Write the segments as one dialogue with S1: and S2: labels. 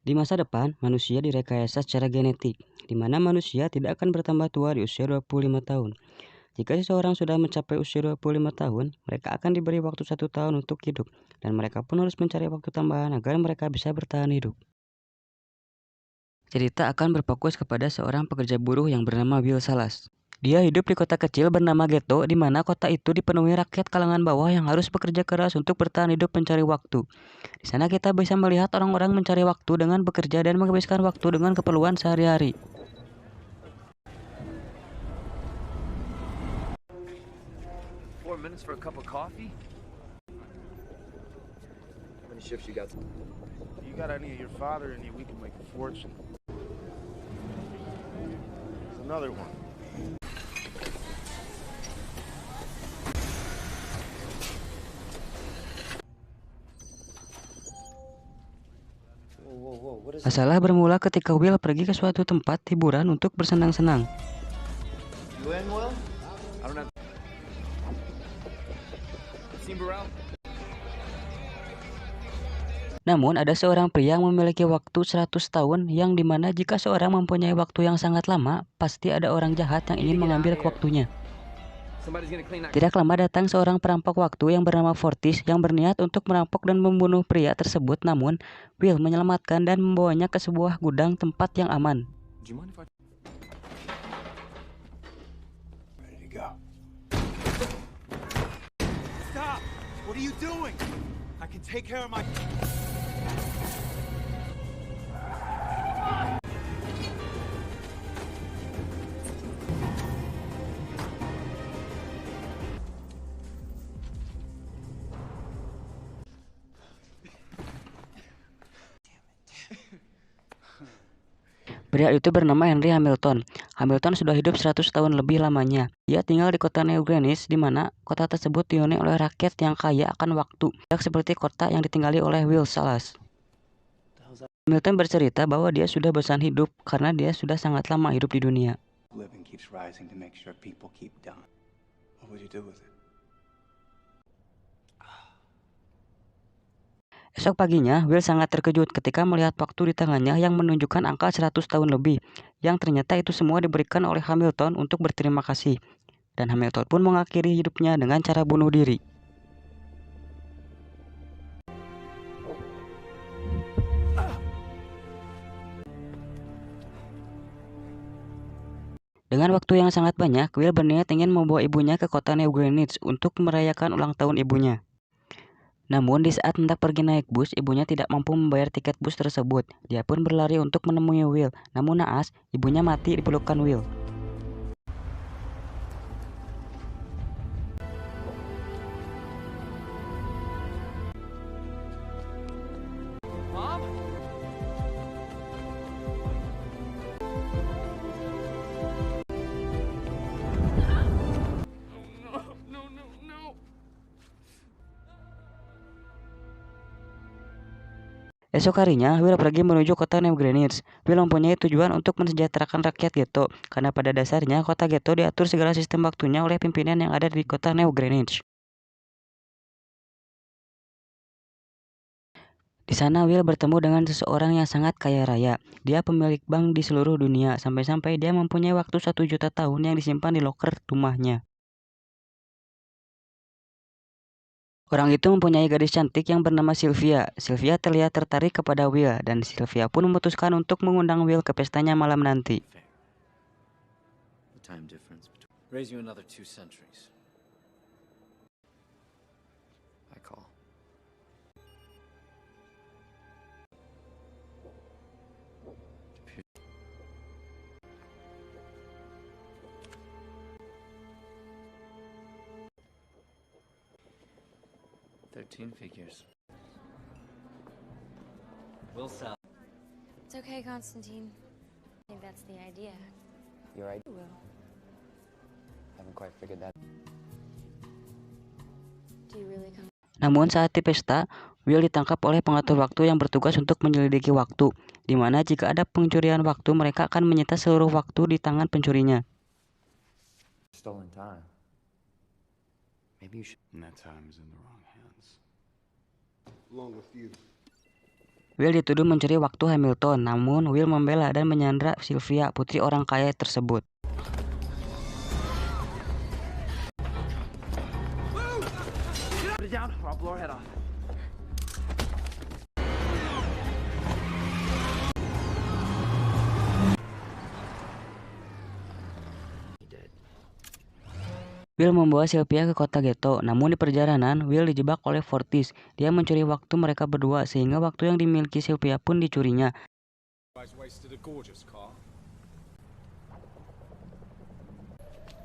S1: Di masa depan, manusia direkayasa secara genetik, di mana manusia tidak akan bertambah tua di usia 25 tahun. Jika seseorang sudah mencapai usia 25 tahun, mereka akan diberi waktu 1 tahun untuk hidup, dan mereka pun harus mencari waktu tambahan agar mereka bisa bertahan hidup. Cerita akan berfokus kepada seorang pekerja buruh yang bernama Will Salas. Dia hidup di kota kecil bernama Ghetto, di mana kota itu dipenuhi rakyat kalangan bawah yang harus bekerja keras untuk bertahan hidup mencari waktu. Di sana kita bisa melihat orang-orang mencari waktu dengan bekerja dan menghabiskan waktu dengan keperluan sehari-hari.
S2: 4 minutes for a cup of coffee? How many shifts you got?
S3: You got any of your father in you, we can make a fortune. There's another one.
S2: Whoa, what is
S1: Masalah bermula ketika Will pergi ke suatu tempat hiburan untuk bersenang-senang.
S3: You in, Will?
S2: I don't have. Seen Burrell?
S1: Namun ada seorang pria yang memiliki waktu 100 tahun yang dimana jika seorang mempunyai waktu yang sangat lama, pasti ada orang jahat yang ingin mengambil waktunya.
S2: Somebody's gonna clean that.
S1: Tidak lama datang seorang perampok waktu yang bernama Fortis yang berniat untuk merampok dan membunuh pria tersebut, namun Will menyelamatkan dan membawanya ke sebuah gudang tempat yang aman.
S2: Do you mind if I?
S3: Ready to go. Stop! What are you doing? I can take care of my...
S1: Pria itu bernama Henry Hamilton. Hamilton sudah hidup 100 tahun lebih lamanya. Dia tinggal di kota New Greenwich, di mana kota tersebut dihuni oleh rakyat yang kaya akan waktu, tidak seperti kota yang ditinggali oleh Will Salas. Hamilton bercerita bahwa dia sudah bosan hidup karena dia sudah sangat lama hidup di dunia.
S4: Living keeps rising to make sure people keep dying. What would you do with it?
S1: Esok paginya, Will sangat terkejut ketika melihat waktu di tangannya yang menunjukkan angka 100 tahun lebih, yang ternyata itu semua diberikan oleh Hamilton untuk berterima kasih. Dan Hamilton pun mengakhiri hidupnya dengan cara bunuh diri. Dengan waktu yang sangat banyak, Will berniat ingin membawa ibunya ke kota New Greenwich untuk merayakan ulang tahun ibunya. Namun di saat hendak pergi naik bus, ibunya tidak mampu membayar tiket bus tersebut. Dia pun berlari untuk menemui Will. Namun naas, ibunya mati di pelukan Will.
S2: Mom? No.
S1: Esok harinya, Will pergi menuju kota New Greenwich. Will mempunyai tujuan untuk mensejahterakan rakyat Ghetto, karena pada dasarnya kota Ghetto diatur segala sistem waktunya oleh pimpinan yang ada di kota New Greenwich. Di sana Will bertemu dengan seseorang yang sangat kaya raya. Dia pemilik bank di seluruh dunia, sampai-sampai dia mempunyai waktu 1 juta tahun yang disimpan di loker rumahnya. Orang itu mempunyai gadis cantik yang bernama Sylvia. Sylvia terlihat tertarik kepada Will, dan Sylvia pun memutuskan untuk mengundang Will ke pestanya malam nanti.
S2: The time difference between. Raise you another 2 centuries. I call. $13 figures. Will sell.
S5: It's okay, Constantine. I think that's the idea.
S6: You're right.
S5: You will.
S6: Haven't quite figured that.
S5: Do you really come?
S1: Namun saat di pesta, Will ditangkap oleh pengatur waktu yang bertugas untuk menyelidiki waktu, di mana jika ada pencurian waktu mereka akan menyita seluruh waktu di tangan pencurinya.
S6: Stolen time.
S2: Maybe you should.
S4: And that time is in the wrong hands. Along with you.
S1: Will dituduh mencuri waktu Hamilton, namun Will membela dan menyandra Sylvia, putri orang kaya tersebut.
S3: Put it down, or I'll blow her head off.
S1: Will membawa Sylvia ke kota ghetto, namun di perjalanan Will dijebak oleh Fortis. Dia mencuri waktu mereka berdua sehingga waktu yang dimiliki Sylvia pun dicurinya.
S3: Guys wasted a gorgeous car.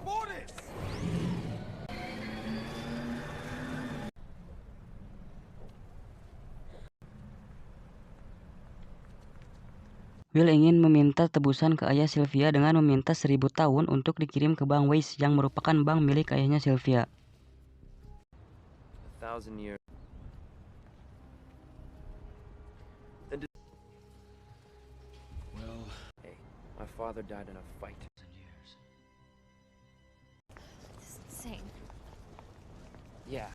S3: Mortis!
S1: Will ingin meminta tebusan ke ayah Sylvia dengan meminta 1000 tahun untuk dikirim ke Bank Weiss yang merupakan bank milik ayahnya Sylvia.
S6: 1,000 years.
S3: Well,
S6: Hey, my father died in a fight.
S5: This is insane.
S6: Yeah.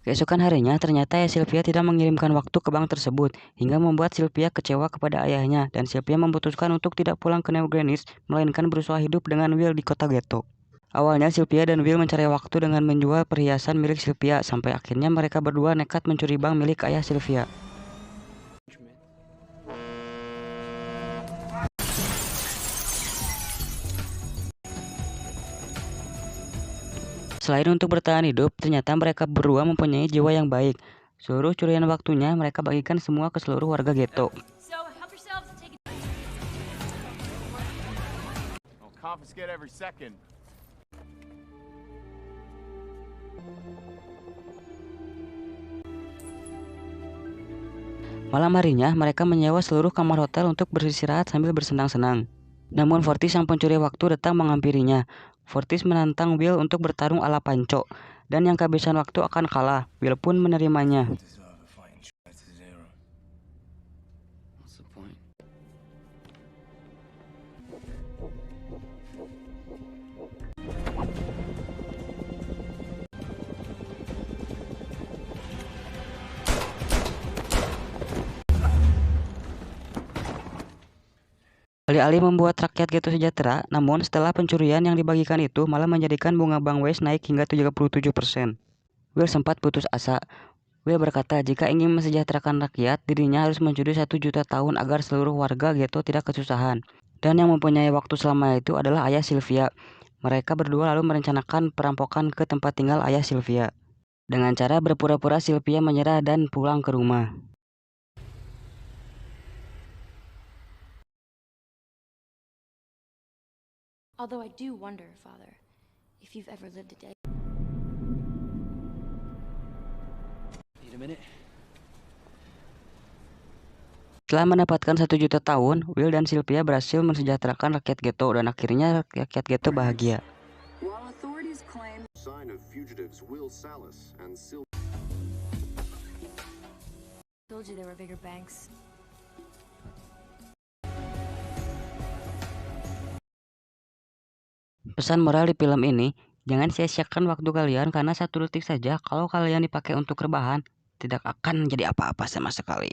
S1: Keesokan harinya, ternyata ayah Sylvia tidak mengirimkan waktu ke bank tersebut, hingga membuat Sylvia kecewa kepada ayahnya, dan Sylvia memutuskan untuk tidak pulang ke New Greenwich, melainkan berusaha hidup dengan Will di kota ghetto. Awalnya Sylvia dan Will mencari waktu dengan menjual perhiasan milik Sylvia, sampai akhirnya mereka berdua nekat mencuri bank milik ayah Sylvia. Selain untuk bertahan hidup, ternyata mereka berdua mempunyai jiwa yang baik. Seluruh curian waktunya mereka bagikan semua ke seluruh warga ghetto.
S5: So help yourselves and take it.
S3: I'll confiscate every second.
S1: Malam harinya, mereka menyewa seluruh kamar hotel untuk beristirahat sambil bersenang-senang. Namun Fortis yang pencuri waktu datang menghampirinya. Fortis menantang Will untuk bertarung ala panco, dan yang kehabisan waktu akan kalah. Will pun menerimanya.
S2: What's the point?
S1: Alih-alih membuat rakyat ghetto sejahtera, namun setelah pencurian yang dibagikan itu malah menjadikan bunga Bank Weiss naik hingga 37%. Will sempat putus asa. Will berkata jika ingin mensejahterakan rakyat, dirinya harus mencuri 1 juta tahun agar seluruh warga ghetto tidak kesusahan. Dan yang mempunyai waktu selama itu adalah ayah Sylvia. Mereka berdua lalu merencanakan perampokan ke tempat tinggal ayah Sylvia. Dengan cara berpura-pura Sylvia menyerah dan pulang ke rumah.
S5: Although I do wonder, Father, if you've ever lived a day.
S2: Need a minute?
S1: Setelah mendapatkan 1 juta tahun, Will dan Sylvia berhasil mensejahterakan rakyat ghetto dan akhirnya rakyat ghetto bahagia.
S7: While authorities claim sign of fugitives Will Salas and
S5: Told you there were bigger banks.
S1: Pesan moral di film ini, jangan sia-siakan waktu kalian karena 1 detik saja kalau kalian dipakai untuk rebahan, tidak akan menjadi apa-apa sama sekali.